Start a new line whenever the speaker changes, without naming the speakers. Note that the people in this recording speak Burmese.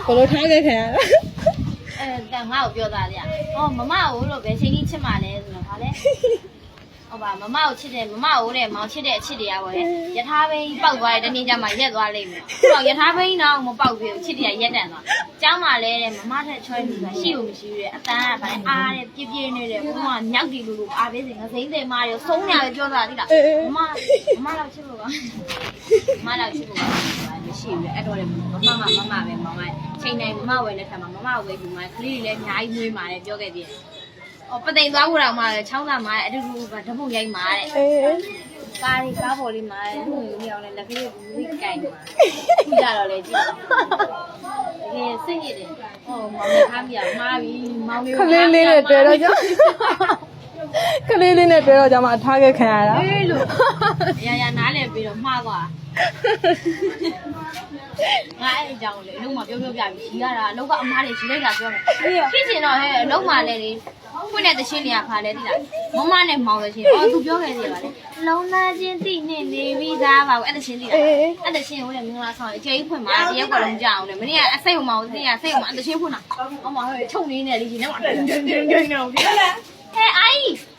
ဘလို့ထားခဲ့ခံရတာ
ငါ့ကိုပြောသားလေဟောမမကိုလို့ဘယ်ချိန်ကြီးချစ်မှလဲဆိုတော့ဟာလေဟုတ်ပါမမကိုချစ်တယ်မမကိုတဲ့မောင်ချစ်တဲ့အချစ်တရားပေါ့လေယထာဘိန်းပောက်သွားတယ်တနေ့ကျမှရက်သွားလိမ့်မယ်ခုတော့ယထာဘိန်းတော့မပောက်ဘူးချစ်တရားရက်တန်သွားကျောင်းမှာလဲတဲ့မမထက်ချွဲနေတာရှိလို့မရှိဘူးတဲ့အတန်းကဗာလဲအားတဲ့ပြပြနေတဲ့ဘုံကမြောက်တီလူလူအားပေးစင်ငစိမ့်တယ်မာရောဆုံးညာပဲပြောသားသိလားမမတော့ချစ်လို့ပါမမတော့ချစ်လို့ပါမရှိဘူးအဲ့တော့လေမမပဲမောင်ကချိန်တိုင်းမမဝယ်လက်ထက်မှာမမဝယ်ပြီးမှကလေးတွေလည်းအများကြီးမွေးมาတယ်ပြောခဲ့သေးတယ်ပသိမ်သွားဖို့တော့မှချောင်းသားမှာအတူတူဓာတ်ပုံရိုက်မှာတဲ့ကားပေါ်လေးမှာဟိုမျိုးအောင်လည်းလက်ကလေးဘူးကိုင်မှာခုကြတော့လေကြည့်တကယ်စိတ်ရည်တယ်ဟောမောင်လေးထားပြမှားပြီမောင်လေး
ခလေးလေးနဲ့တွေ့တော့ကြောင့်ခလေးလေးနဲ့တွေ့တော့ကြောင့်မှထားခဲ့ခံရတာ
အေးလို့ရနားလည်ပြီးတော့မှားသွားငါအဲ့အကြောင်းလေအလုံးမပြောပြပြီရီရတာအလုံးကအမားတွေရီလိုက်တာပြောမယ်ဖြစ်ချင်တော့ဟဲ့အလုံးမလည်းလေဖွင့်တဲ့တခြင်းတွေကခါလဲသိလားမမနဲ့မောင်လို့ရှိရင်သူပြောခဲ့သေးပါလေလုံးသားချင်းတိနေနေပြီးသားပါအဲ့တခြင်းသိလားအဲ့တခြင်းဟိုလေမင်္ဂလာဆောင်အကျယ်ကြီးဖွင့်မှာတယောက်ကလုံးကြအောင်လေမင်းကအစိတ်ဟိုမှာစိတ်ကစိတ်ဟိုမှာတခြင်းဖွင့်တာအမဟဲ့ချုပ်နေနေလေဒီနေ့မှာဒင်းတော့ပြီဟဲ့အိုင်